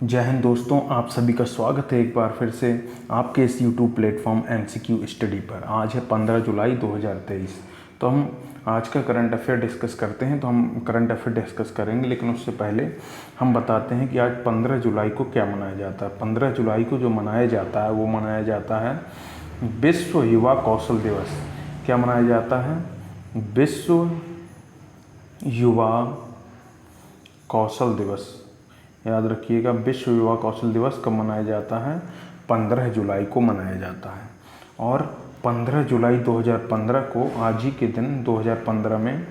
जय हिंद दोस्तों, आप सभी का स्वागत है एक बार फिर से आपके इस YouTube प्लेटफॉर्म MCQ स्टडी पर। आज है 15 जुलाई 2023। तो हम आज का करंट अफेयर डिस्कस करते हैं। तो हम करंट अफेयर डिस्कस करेंगे, लेकिन उससे पहले हम बताते हैं कि आज 15 जुलाई को क्या मनाया जाता है। 15 जुलाई को जो मनाया जाता है वो मनाया जाता है विश्व युवा कौशल दिवस। क्या मनाया जाता है? विश्व युवा कौशल दिवस। याद रखिएगा, विश्व युवा कौशल दिवस कब मनाया जाता है? 15 जुलाई को मनाया जाता है। और 15 जुलाई 2015 को आज ही के दिन 2015 में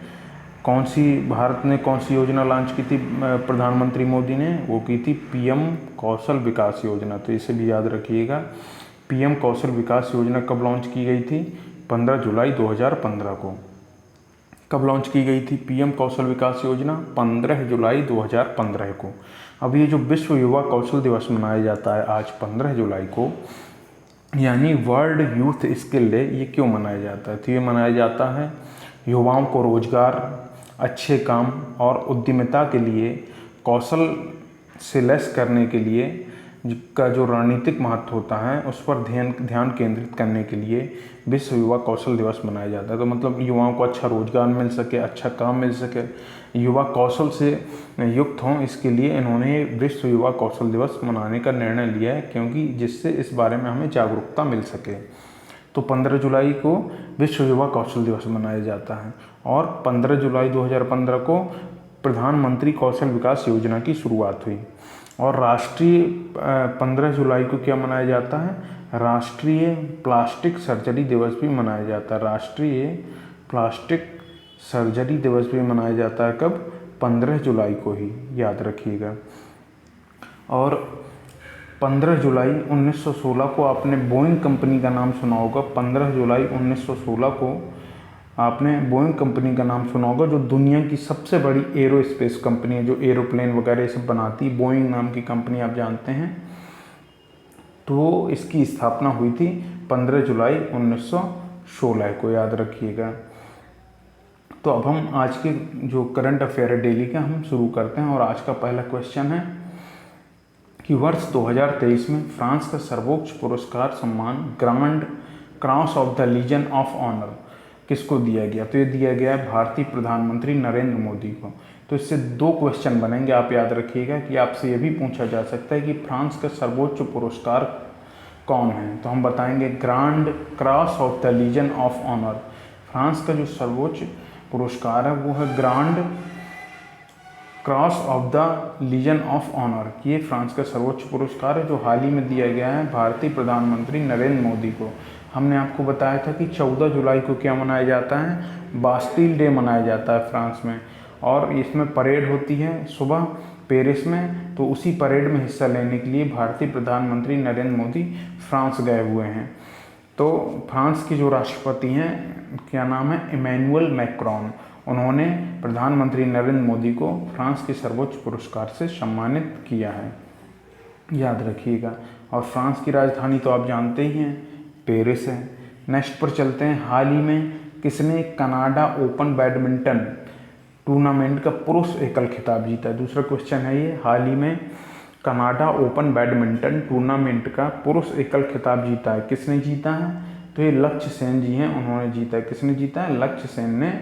भारत ने कौन सी योजना लॉन्च की थी? प्रधानमंत्री मोदी ने वो की थी PM कौशल विकास योजना। तो इसे भी याद रखिएगा, PM कौशल विकास योजना कब लॉन्च की गई थी? 15 जुलाई 2015 को। कब लॉन्च की गई थी PM कौशल विकास योजना? 15 जुलाई 2015 को। अब ये जो विश्व युवा कौशल दिवस मनाया जाता है आज 15 जुलाई को, यानी वर्ल्ड यूथ स्किल डे, ये क्यों मनाया जाता है? तो ये मनाया जाता है युवाओं को रोजगार, अच्छे काम और उद्यमिता के लिए कौशल से लैस करने के लिए का जो रणनीतिक महत्व होता है उस पर ध्यान केंद्रित करने के लिए विश्व युवा कौशल दिवस मनाया जाता है। तो मतलब युवाओं को अच्छा रोजगार मिल सके, अच्छा काम मिल सके, युवा कौशल से युक्त हों, इसके लिए इन्होंने विश्व युवा कौशल दिवस मनाने का निर्णय लिया है, क्योंकि जिससे इस बारे में हमें जागरूकता मिल सके। तो 15 जुलाई को विश्व युवा कौशल दिवस मनाया जाता है। और 15 जुलाई 2015 को प्रधानमंत्री कौशल विकास योजना की शुरुआत हुई। और राष्ट्रीय 15 जुलाई को क्या मनाया जाता है? राष्ट्रीय प्लास्टिक सर्जरी दिवस भी मनाया जाता है। राष्ट्रीय प्लास्टिक सर्जरी दिवस भी मनाया जाता है। कब? 15 जुलाई को ही, याद रखिएगा। और 15 जुलाई 1916 को आपने बोइंग कंपनी का नाम सुना होगा। 15 जुलाई 1916 को आपने बोइंग कंपनी का नाम सुना होगा, जो दुनिया की सबसे बड़ी एरोस्पेस कंपनी है, जो एरोप्लेन वगैरह सब बनाती है। बोइंग नाम की कंपनी आप जानते हैं। तो इसकी स्थापना हुई थी 15 जुलाई 1916 को, याद रखिएगा। तो अब हम आज के जो करंट अफेयर है डेली का, हम शुरू करते हैं। और आज का पहला क्वेश्चन है कि वर्ष 2023 में फ्रांस का सर्वोच्च पुरस्कार सम्मान Grand Cross of the Legion of Honour किसको दिया गया? तो ये दिया गया है भारतीय प्रधानमंत्री नरेंद्र मोदी को। तो इससे दो क्वेश्चन बनेंगे, आप याद रखिएगा कि आपसे ये भी पूछा जा सकता है कि फ्रांस का सर्वोच्च पुरस्कार कौन है? तो हम बताएंगे Grand Cross of the Legion of Honour. France का जो सर्वोच्च पुरस्कार है वो है Grand Cross of the Legion of Honour. ये फ्रांस का सर्वोच्च पुरस्कार है, जो हाल ही में दिया गया है भारतीय प्रधानमंत्री नरेंद्र मोदी को। हमने आपको बताया था कि 14 जुलाई को क्या मनाया जाता है? बास्टिल डे मनाया जाता है फ्रांस में। और इसमें परेड होती है सुबह पेरिस में। तो उसी परेड में हिस्सा लेने के लिए भारतीय प्रधानमंत्री नरेंद्र मोदी फ्रांस गए हुए हैं। तो फ्रांस के जो राष्ट्रपति हैं, क्या नाम है? Emmanuel Macron. उन्होंने प्रधानमंत्री नरेंद्र मोदी को फ्रांस के सर्वोच्च पुरस्कार से सम्मानित किया है, याद रखिएगा। और फ्रांस की राजधानी तो आप जानते ही हैं, पेरिस है। नेक्स्ट पर चलते हैं। हाल ही में किसने कनाडा ओपन बैडमिंटन टूर्नामेंट का पुरुष एकल खिताब जीता? दूसरा क्वेश्चन है ये, हाल ही में कनाडा ओपन बैडमिंटन टूर्नामेंट का पुरुष एकल खिताब जीता है। किसने जीता है? तो ये लक्ष्य सेन जी हैं, उन्होंने जीता है। किसने जीता है? लक्ष्य सेन ने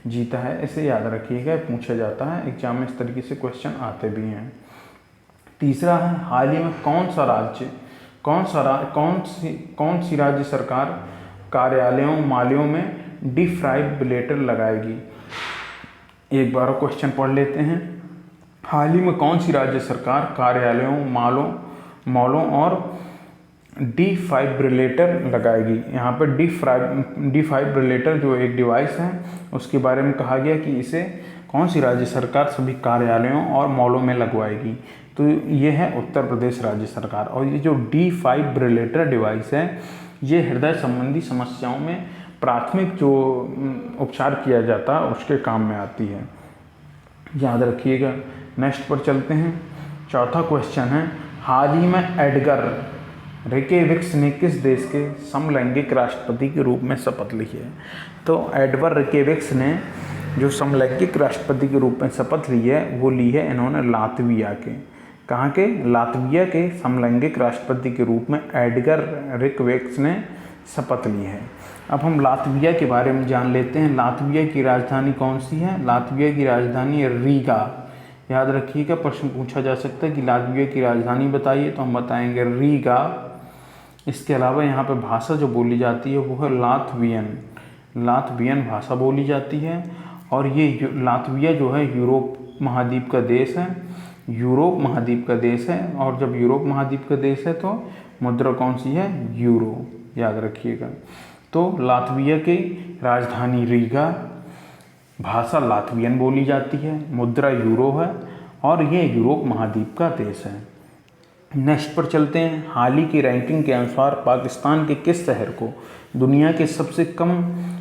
जीता है। इसे याद रखिएगा, पूछा जाता है एग्जाम में, इस तरीके से क्वेश्चन आते भी हैं। तीसरा है, हाल ही में कौन सी राज्य सरकार कार्यालयों मालियों में डिफाइब्रिलेटर लगाएगी? एक बार क्वेश्चन पढ़ लेते हैं। हाल ही में कौन सी राज्य सरकार कार्यालयों मॉलों और डिफाइब्रिलेटर लगाएगी? यहाँ पर डिफाइब्रिलेटर जो एक डिवाइस है, उसके बारे में कहा गया कि इसे कौन सी राज्य सरकार सभी कार्यालयों और मॉलों में लगवाएगी? तो ये है उत्तर प्रदेश राज्य सरकार। और ये जो डिफाइब्रिलेटर डिवाइस है, ये हृदय संबंधी समस्याओं में प्राथमिक जो उपचार किया जाता है उसके काम में आती है, याद रखिएगा। नेक्स्ट पर चलते हैं। चौथा क्वेश्चन है, हाल ही में एडगर रिकेविक्स ने किस देश के समलैंगिक राष्ट्रपति के रूप में शपथ ली है? तो एडवर्ड रिकेविक्स ने जो समलैंगिक राष्ट्रपति के रूप में शपथ ली है वो ली है इन्होंने लातविया के। कहाँ के? लातविया के समलैंगिक राष्ट्रपति के रूप में एडगर रिकवेक्स ने शपथ ली है। अब हम लातविया के बारे में जान लेते हैं। लातविया की राजधानी कौन सी है? लातविया की राजधानी है रीगा। याद रखिएगा, प्रश्न पूछा जा सकता है कि लातविया की राजधानी बताइए, तो हम बताएंगे रीगा। इसके अलावा यहाँ पे भाषा जो बोली जाती है वो है लातवियन भाषा बोली जाती है। और ये लातविया जो है यूरोप महाद्वीप का देश है, यूरोप महाद्वीप का देश है। और जब यूरोप महाद्वीप का देश है तो मुद्रा कौन सी है? यूरो, याद रखिएगा। तो लातविया की राजधानी रीगा, भाषा लातवियन बोली जाती है, मुद्रा यूरो है और ये यूरोप महाद्वीप का देश है। नेक्स्ट पर चलते हैं। हाल ही की रैंकिंग के अनुसार पाकिस्तान के किस शहर को दुनिया के सबसे कम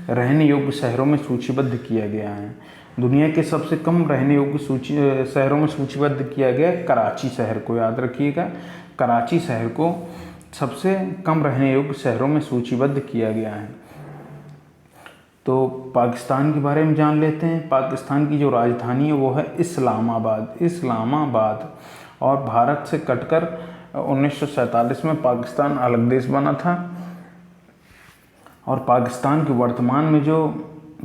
रहने योग्य शहरों में सूचीबद्ध किया गया है? दुनिया के सबसे कम रहने योग्य शहरों में सूचीबद्ध किया गया कराची शहर को, याद रखिएगा। कराची शहर को सबसे कम रहने योग्य शहरों में सूचीबद्ध किया गया है। तो पाकिस्तान के बारे में जान लेते हैं। पाकिस्तान की जो राजधानी है वो है इस्लामाबाद। और भारत से कटकर 1947 में पाकिस्तान अलग देश बना था। और पाकिस्तान के वर्तमान में जो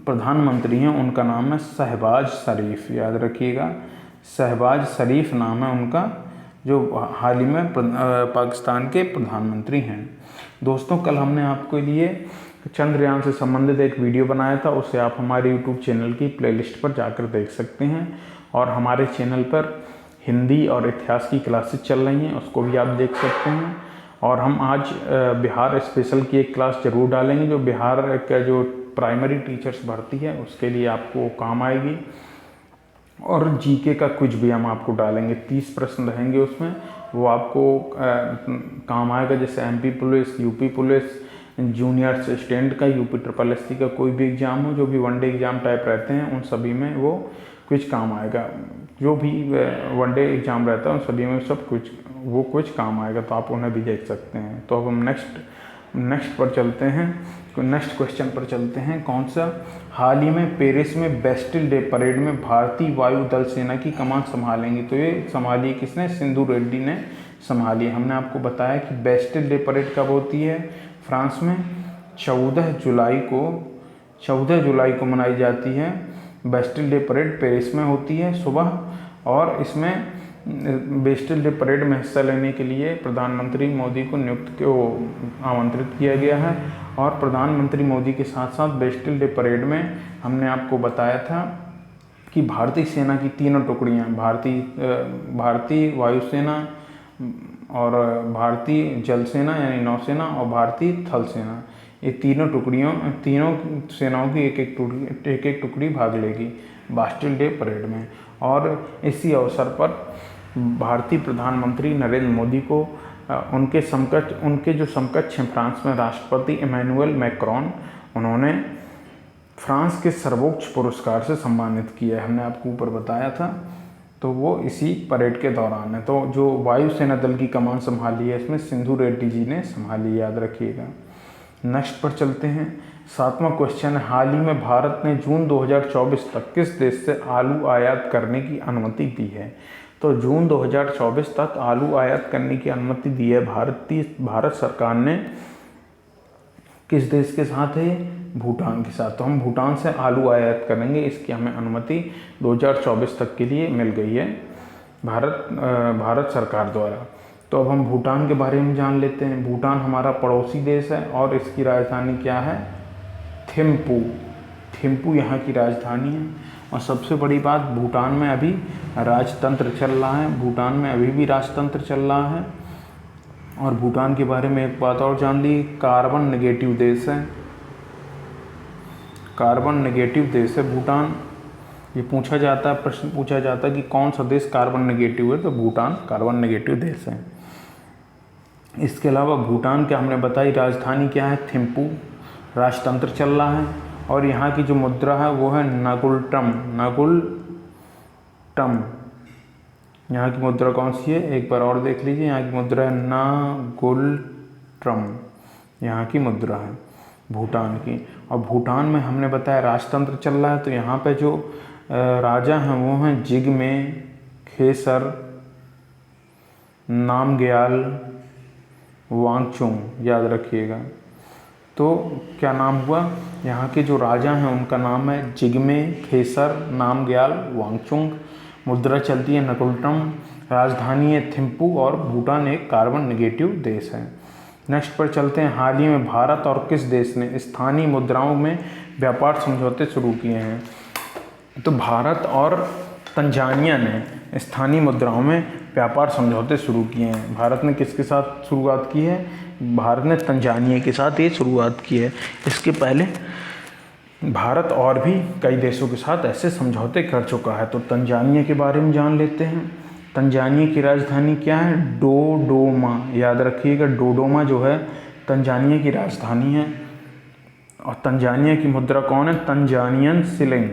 प्रधानमंत्री हैं उनका नाम है शहबाज शरीफ, याद रखिएगा। शहबाज शरीफ नाम है उनका, जो हाल ही में पाकिस्तान के प्रधानमंत्री हैं। दोस्तों, कल हमने आपके लिए चंद्रयान से संबंधित एक वीडियो बनाया था, उसे आप हमारे यूट्यूब चैनल की प्लेलिस्ट पर जाकर देख सकते हैं। और हमारे चैनल पर हिंदी और इतिहास की क्लासेस चल रही हैं, उसको भी आप देख सकते हैं। और हम आज बिहार स्पेशल की एक क्लास ज़रूर डालेंगे, जो बिहार का जो प्राइमरी टीचर्स भर्ती है उसके लिए आपको काम आएगी। और जीके का कुछ भी हम आपको डालेंगे, 30 प्रश्न रहेंगे उसमें, वो आपको काम आएगा। जैसे MP police, UP police, junior assistant का, UP SSC का कोई भी एग्ज़ाम हो, जो भी वनडे एग्ज़ाम टाइप रहते हैं उन सभी में वो कुछ काम आएगा। जो भी वनडे एग्ज़ाम रहता है उन सभी में सब कुछ काम आएगा, तो आप उन्हें भी देख सकते हैं। तो अब हम नेक्स्ट पर चलते हैं, नेक्स्ट क्वेश्चन पर चलते हैं। कौन सा? हाल ही में पेरिस में बेस्टिल डे परेड में भारतीय वायु दल सेना की कमान संभालेंगी, तो ये संभाली किसने? सिंधु रेड्डी ने संभाली। हमने आपको बताया कि बेस्टिल डे परेड कब होती है फ्रांस में? 14 जुलाई को मनाई जाती है। बेस्टिल डे परेड पेरिस में होती है सुबह। और इसमें बेस्टिल डे परेड में हिस्सा लेने के लिए प्रधानमंत्री मोदी को आमंत्रित किया गया है। और प्रधानमंत्री मोदी के साथ साथ बेस्टिल डे परेड में हमने आपको बताया था कि भारतीय सेना की तीनों टुकड़ियाँ, भारतीय वायुसेना और भारतीय जल सेना यानी नौसेना और भारतीय थल सेना, ये तीनों सेनाओं की एक एक टुकड़ी भाग लेगी बेस्टिल डे परेड में। और इसी अवसर पर भारतीय प्रधानमंत्री नरेंद्र मोदी को उनके जो समकक्ष हैं फ्रांस में राष्ट्रपति इमैनुअल मैक्रोन, उन्होंने फ्रांस के सर्वोच्च पुरस्कार से सम्मानित किया है। हमने आपको ऊपर बताया था, तो वो इसी परेड के दौरान है। तो जो वायुसेना दल की कमान संभाली है इसमें सिंधु रेड्डी जी ने संभाली, याद रखिएगा। नेक्स्ट पर चलते हैं। 7वां क्वेश्चन है, हाल ही में भारत ने जून 2024 तक किस देश से आलू आयात करने की अनुमति दी है? तो जून 2024 तक आलू आयात करने की अनुमति दी है भारत सरकार ने। किस देश के साथ है? भूटान के साथ। तो हम भूटान से आलू आयात करेंगे, इसकी हमें अनुमति 2024 तक के लिए मिल गई है भारत सरकार द्वारा। तो अब हम भूटान के बारे में जान लेते हैं। भूटान हमारा पड़ोसी देश है और इसकी राजधानी क्या है? थिम्पू यहाँ की राजधानी है। और सबसे बड़ी बात, भूटान में अभी राजतंत्र चल रहा है, भूटान में अभी भी राजतंत्र चल रहा है। और भूटान के बारे में एक बात और जान ली, कार्बन नेगेटिव देश है, कार्बन नेगेटिव देश है भूटान। ये पूछा जाता है, प्रश्न पूछा जाता है कि कौन सा देश कार्बन नेगेटिव है, तो भूटान कार्बन नेगेटिव देश है। इसके अलावा भूटान के हमने बताई राजधानी क्या है? थिम्पू। राजतंत्र चल रहा है और यहाँ की जो मुद्रा है वो है नगुल्टम। यहाँ की मुद्रा कौन सी है? एक बार और देख लीजिए, यहाँ की मुद्रा है नगुल्टम, यहाँ की मुद्रा है भूटान की। और भूटान में हमने बताया राजतंत्र चल रहा है, तो यहाँ पे जो राजा हैं वो हैं जिग्मे खेसर नामग्याल वांगचुक, याद रखिएगा। तो क्या नाम हुआ, यहाँ के जो राजा हैं उनका नाम है जिग्मे खेसर नामग्याल वांगचुक। मुद्रा चलती है नकुलटम, राजधानी है थिम्पू और भूटान एक कार्बन नेगेटिव देश है। नेक्स्ट पर चलते हैं, हाल ही में भारत और किस देश ने स्थानीय मुद्राओं में व्यापार समझौते शुरू किए हैं। तो भारत और तंजानिया ने स्थानीय मुद्राओं में व्यापार समझौते शुरू किए हैं। भारत ने किसके साथ शुरुआत की है, भारत ने तंजानिया के साथ ये शुरुआत की है। इसके पहले भारत और भी कई देशों के साथ ऐसे समझौते कर चुका है। तो तंजानिया के बारे में जान लेते हैं। तंजानिया की राजधानी क्या है, डोडोमा, याद रखिएगा। डोडोमा जो है तंजानिया की राजधानी है। और तंजानिया की मुद्रा कौन है, तंजानियन शिलिंग,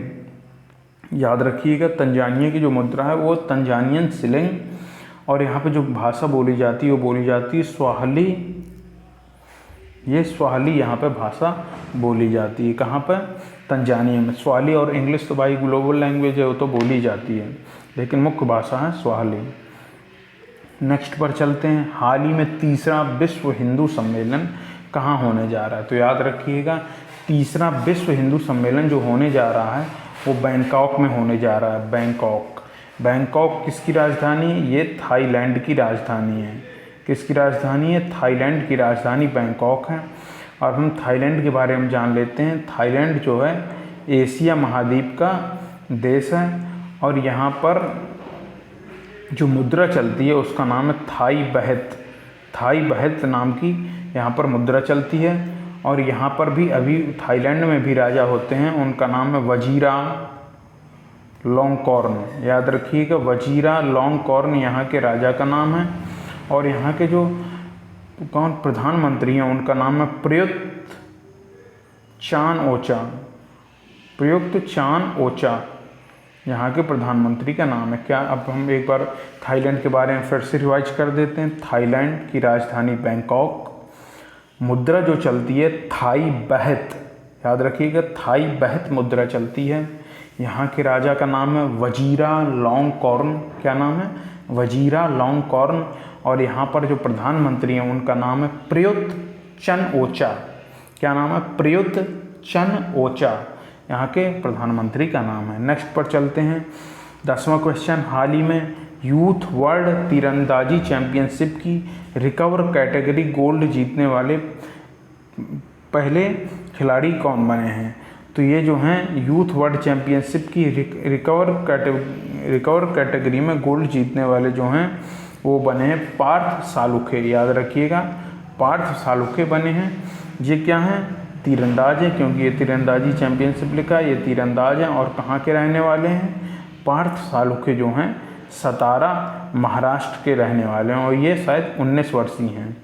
याद रखिएगा। तंजानिया की जो मुद्रा है वो तंजानियन शिलिंग। और यहाँ पे जो भाषा बोली जाती है वो बोली जाती है स्वाहिली। ये स्वाहिली यहाँ पे भाषा बोली जाती है। कहाँ पर, तंजानिया में। स्वाहिली और इंग्लिश तो भाई ग्लोबल लैंग्वेज है, वो तो बोली जाती है, लेकिन मुख्य भाषा है स्वाहिली। नेक्स्ट पर चलते हैं, हाल ही में तीसरा विश्व हिंदू सम्मेलन कहाँ होने जा रहा है। तो याद रखिएगा, तीसरा विश्व हिंदू सम्मेलन जो होने जा रहा है वो बैंकॉक में होने जा रहा है। बैंकॉक, बैंकॉक किसकी राजधानी, ये थाईलैंड की राजधानी है। किसकी राजधानी है, थाईलैंड की राजधानी बैंकॉक है। और हम थाईलैंड के बारे में जान लेते हैं। थाईलैंड जो है एशिया महाद्वीप का देश है और यहाँ पर जो मुद्रा चलती है उसका नाम है थाई बहत। थाई बहत नाम की यहाँ पर मुद्रा चलती है। और यहाँ पर भी अभी थाईलैंड में भी राजा होते हैं, उनका नाम है वजीरा लोंगकॉर्न, याद रखिएगा। वजीरा लोंगकॉर्न यहाँ के राजा का नाम है। और यहाँ के जो कौन प्रधानमंत्री हैं उनका नाम है प्रयुक्त चान ओचा। प्रयुक्त चान ओचा यहाँ के प्रधानमंत्री का नाम है। क्या, अब हम एक बार थाईलैंड के बारे में फिर से रिवाइज कर देते हैं। थाईलैंड की राजधानी बैंकॉक, मुद्रा जो चलती है थाई बहत, याद रखिएगा। थाई बहत मुद्रा चलती है। यहाँ के राजा का नाम है वजीरा लोंगकॉर्न। क्या नाम है, वजीरा लोंगकॉर्न। और यहाँ पर जो प्रधानमंत्री हैं उनका नाम है प्रयुक्त चन ओचा। क्या नाम है, प्रयुक्त चन ओचा यहाँ के प्रधानमंत्री का नाम है। नेक्स्ट पर चलते हैं, 10वां क्वेश्चन, हाल ही में यूथ वर्ल्ड तीरंदाजी चैंपियनशिप की रिकवर कैटेगरी गोल्ड जीतने वाले पहले खिलाड़ी कौन बने हैं। तो ये जो हैं यूथ वर्ल्ड चैंपियनशिप की रिकवर कैटेगरी में गोल्ड जीतने वाले जो हैं वो बने हैं पार्थ सालुखे, याद रखिएगा। पार्थ सालुखे बने हैं। ये क्या हैं, तीरंदाज हैं, क्योंकि ये तीरंदाजी चैंपियनशिप लिखा है, ये तीरंदाज हैं। और कहाँ के रहने वाले हैं, पार्थ सालुखे जो हैं सतारा महाराष्ट्र के रहने वाले हैं और ये शायद 19 वर्षीय हैं।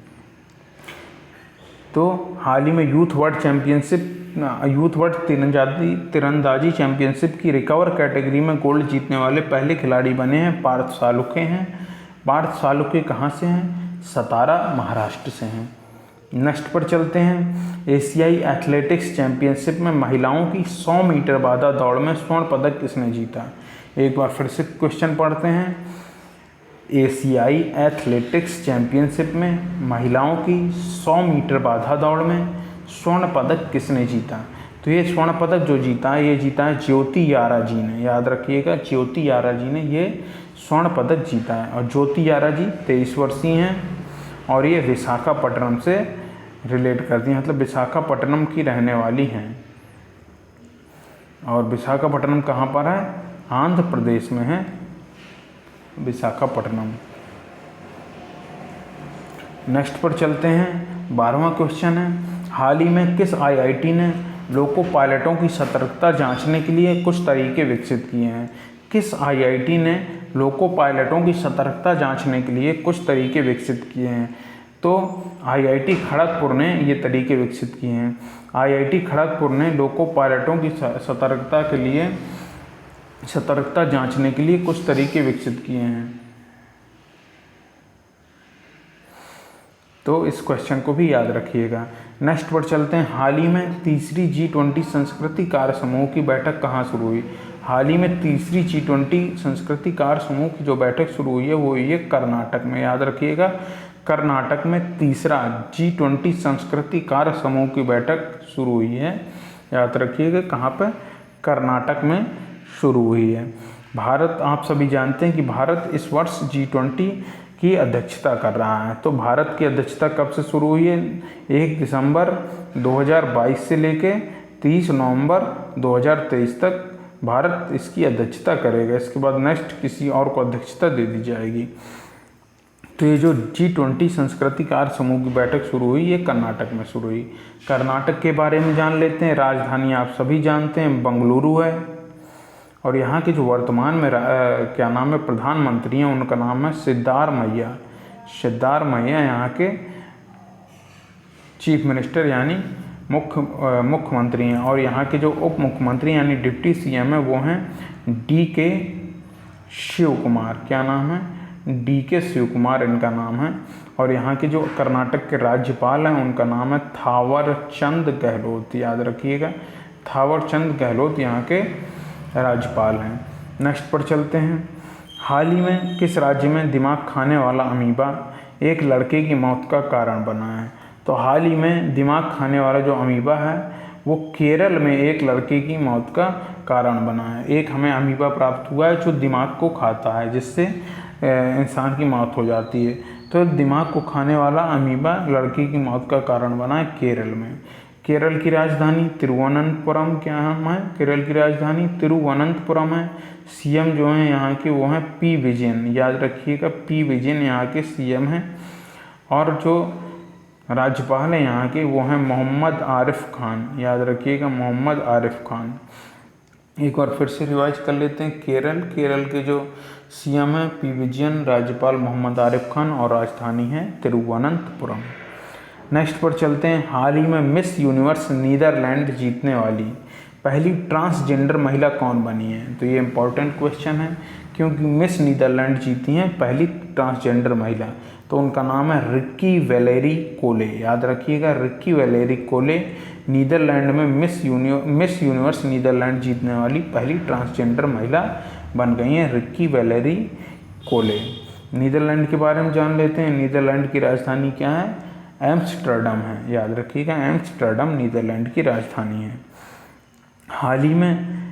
तो हाल ही में यूथ वर्ल्ड तीरंदाजी चैंपियनशिप की रिकवर कैटेगरी में गोल्ड जीतने वाले पहले खिलाड़ी बने हैं पार्थ सालुखे हैं। पार्थ सालुखे कहाँ से हैं, सतारा महाराष्ट्र से हैं। नेक्स्ट पर चलते हैं, एशियाई एथलेटिक्स चैंपियनशिप में महिलाओं की 100 मीटर बाधा दौड़ में स्वर्ण पदक किसने जीता। एक बार फिर से क्वेश्चन पढ़ते हैं, एशियाई एथलेटिक्स चैंपियनशिप में महिलाओं की 100 मीटर बाधा दौड़ में स्वर्ण पदक किसने जीता। तो ये स्वर्ण पदक जो जीता है ये जीता है ज्योति यारा जी ने, याद रखिएगा। ज्योति यारा जी ने ये स्वर्ण पदक जीता है। और ज्योति यारा जी 23 वर्षीय हैं और ये विशाखापट्टनम से रिलेट करती हैं, मतलब विशाखापट्टनम की रहने वाली हैं। और विशाखापट्टनम कहाँ पर है, आंध्र प्रदेश में है विशाखापट्टनम। नेक्स्ट पर चलते हैं, 12वां क्वेश्चन है, हाल ही में किस आईआईटी ने लोको पायलटों की सतर्कता जांचने के लिए कुछ तरीके विकसित किए हैं। किस आईआईटी ने लोको पायलटों की सतर्कता जांचने के लिए कुछ तरीके विकसित किए हैं। तो आईआईटी खड़गपुर ने ये तरीके विकसित किए हैं। आईआईटी खड़गपुर ने लोको पायलटों की सतर्कता जांचने के लिए कुछ तरीके विकसित किए हैं। तो इस क्वेश्चन को भी याद रखिएगा। नेक्स्ट पर चलते हैं, हाल ही में तीसरी G20 संस्कृति कार्य समूह की बैठक कहाँ शुरू हुई। हाल ही में तीसरी G20 संस्कृति कार्य समूह की जो बैठक शुरू हुई है वो हुई है कर्नाटक में, याद रखिएगा। कर्नाटक में तीसरा G20 संस्कृति कार्य समूह की बैठक शुरू हुई है, याद रखिएगा। कहाँ पर? कर्नाटक में शुरू हुई है। भारत, आप सभी जानते हैं कि भारत इस वर्ष G20 की अध्यक्षता कर रहा है। तो भारत की अध्यक्षता कब से शुरू हुई है? 1 दिसंबर 2022 से लेके 30 नवंबर 2023 तक भारत इसकी अध्यक्षता करेगा। इसके बाद नेक्स्ट किसी और को अध्यक्षता दे दी जाएगी। तो ये जो G20 संस्कृति कार्य समूह की बैठक शुरू हुई, ये कर्नाटक में शुरू हुई। कर्नाटक के बारे में जान लेते हैं। राजधानी आप सभी जानते हैं बंगलुरु है, और यहाँ के जो वर्तमान में क्या नाम है प्रधानमंत्री हैं, उनका नाम है सिद्धारमैया। सिद्धारमैया यहाँ के चीफ मिनिस्टर यानी मुख्यमंत्री हैं। और यहाँ के जो उप मुख्यमंत्री यानी डिप्टी CM है वो हैं DK शिव कुमार। क्या नाम है? DK शिव कुमार इनका नाम है। और यहाँ के जो कर्नाटक के राज्यपाल हैं उनका नाम है थावरचंद गहलोत, याद रखिएगा। थावरचंद गहलोत यहाँ के राज्यपाल हैं। नेक्स्ट पर चलते हैं। हाल ही में किस राज्य में दिमाग खाने वाला अमीबा एक लड़के की मौत का कारण बना है? तो हाल ही में दिमाग खाने वाला जो अमीबा है वो केरल में एक लड़के की मौत का कारण बना है। एक हमें अमीबा प्राप्त हुआ है जो दिमाग को खाता है, जिससे इंसान की मौत हो जाती है। तो दिमाग को खाने वाला अमीबा लड़के की मौत का कारण बना है केरल में। केरल की राजधानी तिरुवनंतपुरम, क्या नाम है? केरल की राजधानी तिरुवनंतपुरम है। CM जो हैं यहाँ के वो हैं P विजयन, याद रखिएगा। P विजयन यहाँ के CM हैं। और जो राज्यपाल हैं यहाँ के वो हैं मोहम्मद आरिफ खान, याद रखिएगा, मोहम्मद आरिफ खान। एक बार फिर से रिवाइज कर लेते हैं। केरल के जो CM हैं P विजयन, राज्यपाल मोहम्मद आरिफ खान और राजधानी है तिरुवनंतपुरम। नेक्स्ट पर चलते हैं। हाल ही में मिस यूनिवर्स नीदरलैंड जीतने वाली पहली ट्रांसजेंडर महिला कौन बनी है? तो ये इम्पोर्टेंट क्वेश्चन है, क्योंकि मिस नीदरलैंड जीती हैं पहली ट्रांसजेंडर महिला। तो उनका नाम है रिक्की वैलेरी कोले, याद रखिएगा। रिक्की वैलेरी कोले नीदरलैंड में मिस यूनिवर्स नीदरलैंड जीतने वाली पहली ट्रांसजेंडर महिला बन गई हैं, रिक्की वैलेरी कोले। नीदरलैंड के बारे में जान लेते हैं। नीदरलैंड की राजधानी क्या है? एम्स्टर्डम है, याद रखिएगा। एम्स्टर्डम नीदरलैंड की राजधानी है। हाल ही में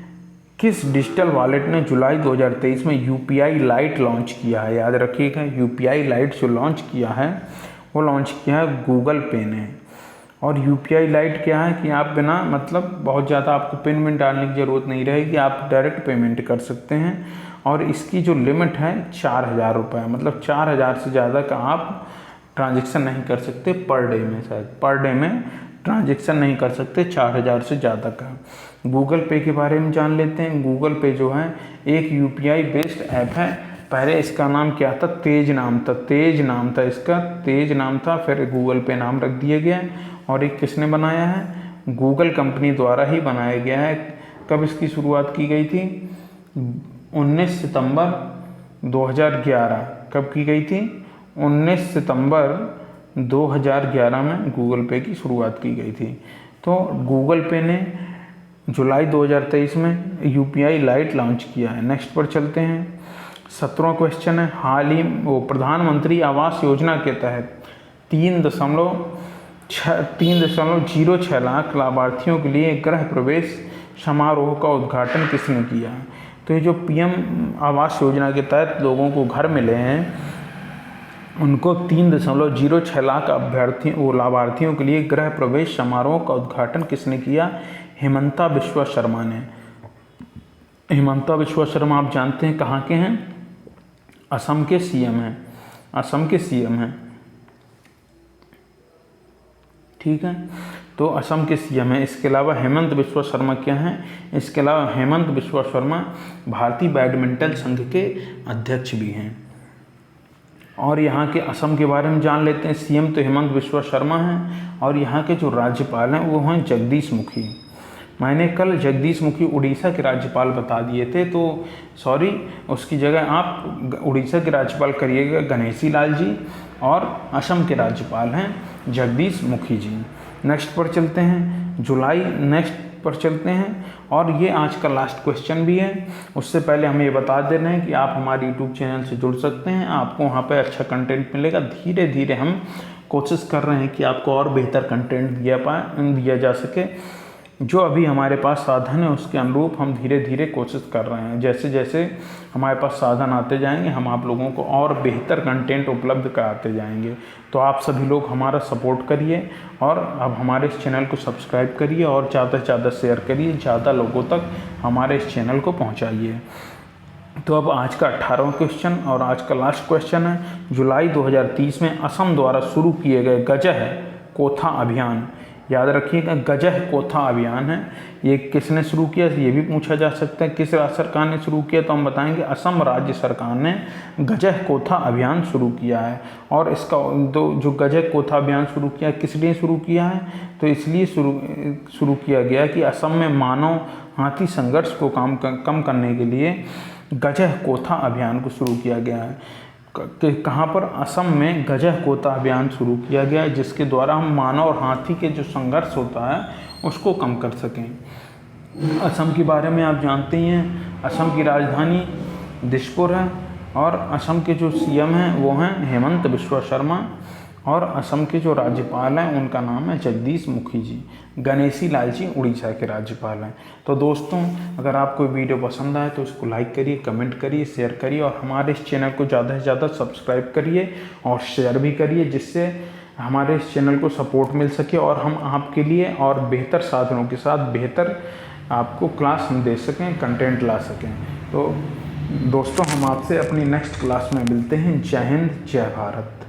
किस डिजिटल वॉलेट ने जुलाई 2023 में UPI लाइट लॉन्च किया है? याद रखिएगा, UPI लाइट जो लॉन्च किया है वो लॉन्च किया है गूगल पे ने। और UPI लाइट क्या है कि आप बिना मतलब बहुत ज़्यादा आपको पिन विन डालने की ज़रूरत नहीं रहेगी, आप डायरेक्ट पेमेंट कर सकते हैं। और इसकी जो लिमिट है 4000 रुपये, मतलब 4000 से ज़्यादा का आप ट्रांजेक्शन नहीं कर सकते पर डे में, शायद पर डे में ट्रांजेक्शन नहीं कर सकते 4000 से ज़्यादा का। गूगल पे के बारे में जान लेते हैं। गूगल पे जो है एक UPI बेस्ड ऐप है। पहले इसका नाम क्या था? तेज नाम था इसका, तेज नाम था, फिर गूगल पे नाम रख दिया गया। और एक किसने बनाया है? गूगल कंपनी द्वारा ही बनाया गया है। कब इसकी शुरुआत की गई थी? 19 सितंबर 2011। कब की गई थी? 19 सितंबर 2011 में गूगल पे की शुरुआत की गई थी। तो गूगल पे ने जुलाई 2023 में UPI लाइट लॉन्च किया है। नेक्स्ट पर चलते हैं। 17वां क्वेश्चन है। हाल ही वो प्रधानमंत्री आवास योजना के तहत 3.06 लाख लाभार्थियों के लिए गृह प्रवेश समारोह का उद्घाटन किसने किया? तो ये जो PM आवास योजना के तहत लोगों को घर मिले हैं, उनको 3.06 लाख लाभार्थियों के लिए गृह प्रवेश समारोह का उद्घाटन किसने किया? हिमंता बिश्वा शर्मा ने। हिमंता बिश्वा शर्मा आप जानते हैं कहाँ के हैं? असम के CM हैं। असम के CM हैं, ठीक है। तो असम के CM हैं। इसके अलावा हेमंत बिश्वा शर्मा क्या हैं? इसके अलावा हेमंत बिश्वा शर्मा भारतीय बैडमिंटन संघ के अध्यक्ष भी हैं। और यहाँ के असम के बारे में जान लेते हैं। CM तो हेमंत बिश्वा शर्मा हैं, और यहाँ के जो राज्यपाल हैं वो हैं जगदीश मुखी। मैंने कल जगदीश मुखी उड़ीसा के राज्यपाल बता दिए थे, तो सॉरी, उसकी जगह आप उड़ीसा के राज्यपाल करिएगा गणेशी लाल जी, और असम के राज्यपाल हैं जगदीश मुखी जी। नेक्स्ट पर चलते हैं। पर चलते हैं और ये आज का लास्ट क्वेश्चन भी है। उससे पहले हम ये बता दे रहे हैं कि आप हमारे यूट्यूब चैनल से जुड़ सकते हैं, आपको वहाँ पे अच्छा कंटेंट मिलेगा। धीरे धीरे हम कोशिश कर रहे हैं कि आपको और बेहतर कंटेंट दिया जा सके। जो अभी हमारे पास साधन है उसके अनुरूप हम धीरे धीरे कोशिश कर रहे हैं। जैसे जैसे हमारे पास साधन आते जाएंगे हम आप लोगों को और बेहतर कंटेंट उपलब्ध कराते जाएंगे। तो आप सभी लोग हमारा सपोर्ट करिए और अब हमारे इस चैनल को सब्सक्राइब करिए और ज़्यादा से ज़्यादा शेयर करिए, ज़्यादा लोगों तक हमारे इस चैनल को पहुँचाइए। तो अब आज का 18वां क्वेश्चन और आज का लास्ट क्वेश्चन है। जुलाई 2030 में असम द्वारा शुरू किए गए गजह कोथा अभियान, याद रखिएगा गजह कोथा अभियान है, ये किसने शुरू किया ये भी पूछा जा सकता है। किस राज्य सरकार ने शुरू किया तो हम बताएंगे असम राज्य सरकार ने गजह कोथा अभियान शुरू किया है। और इसका जो गजह कोथा अभियान शुरू किया किस लिए शुरू किया है तो इसलिए शुरू किया गया कि असम में मानव हाथी संघर्ष को कम करने के लिए गजह कोथा अभियान को शुरू किया गया है। कहाँ पर? असम में गजह कोथा अभियान शुरू किया गया है, जिसके द्वारा हम मानव और हाथी के जो संघर्ष होता है उसको कम कर सकें। असम के बारे में आप जानते ही हैं, असम की राजधानी दिसपुर है और असम के जो सीएम हैं वो हैं हेमंत बिश्वा शर्मा और असम के जो राज्यपाल हैं उनका नाम है जगदीश मुखी जी। गणेशी लाल जी उड़ीसा के राज्यपाल हैं। तो दोस्तों अगर आपको वीडियो पसंद आए तो इसको लाइक करिए, कमेंट करिए, शेयर करिए और हमारे इस चैनल को ज़्यादा से ज़्यादा सब्सक्राइब करिए और शेयर भी करिए, जिससे हमारे इस चैनल को सपोर्ट मिल सके और हम आपके लिए और बेहतर साधनों के साथ बेहतर आपको क्लास दे सकें, कंटेंट ला सकें। तो दोस्तों हम आपसे अपनी नेक्स्ट क्लास में मिलते हैं। जय हिंद, जय भारत।